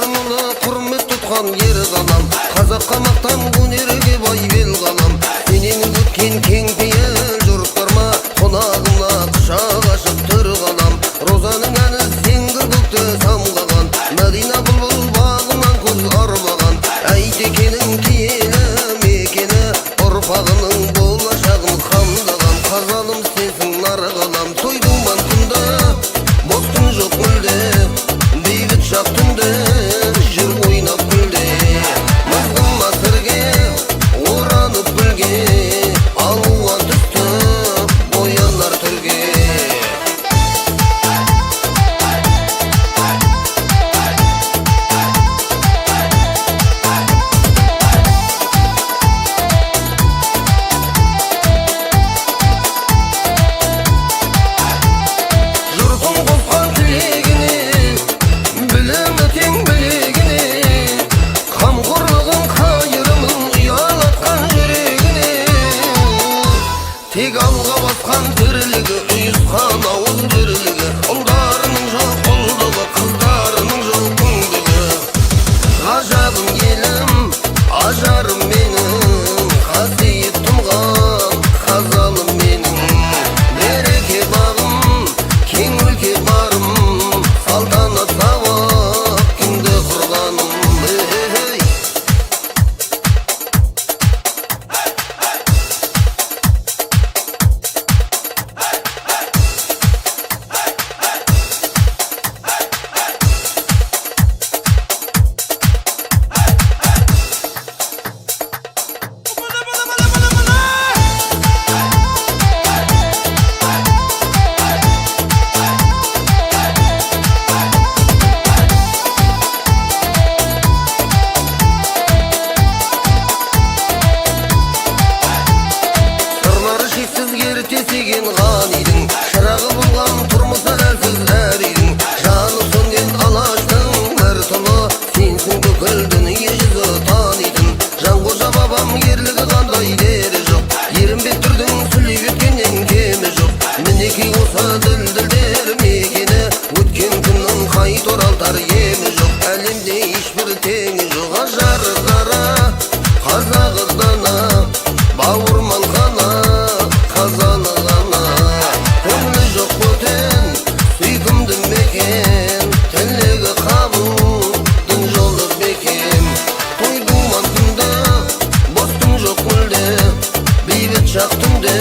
Сармыны құрмет тұтқан ер қалам, қазаққа мақтан өнерге бай бел қалам. Сенен өткен кең пейіл жұрттарма, қонағына құшақ ашып тұр қалам. Розаның әні сеңгір көкті самғаған, Мәдина бұлбұл бағынан көз арбаған. Әйтекенің киелі мекені, ұрпағының болашағын қамдаған. Қазалым сенсің нары қалам, той думан күнді, бостың жоқ мүлде, бейбіт шақ түнде, жүр ойнап күлде. Мызғыма сірге, оранып гүлге, алуан түсті боянар түрге. Жұртың қосқан тілегіне, білімі тең білегіне, қамқорлығың қайырымың ұялатқан жүрегіне. Тек алға басқан тірлігі, ұйысқан ауыз бірлігі, ұлдарының жоқ ұлдығы, қыздарының жоқ күңдігі. Ғажабым елім, ажарым менің, қасиет тұнған қазалым менің. Береке бағым, кең өлке барым, салтанат сауап күнді құрғаным. Сырлары шексіз ертесеген ғанидың, шырағы болған тұрмысы әлсіз әр үйдің. Жаны сөнген алаштың бір тұлы, сенсің бүкіл дүние жүзі танитын. Жанқожа бабам ерлігі қандай дері жоқ, ерімбет түрдің сүлей өткеннен кемі жоқ. Мінекей осы дүлдүлдер мекені, өткен күннің қайт оралтар емі жоқ. Әлемде ешбір теңі жоқ, ажары қара, қазағы дана, бауырмал ғана, қазаны ғана. Көңілі жоқ бөтен, сүйкімді мекен, тілегі қабыл, дін жолы бекем. Той думан күнді, бостың жоқ мүлде, бейбіт шақ түнде,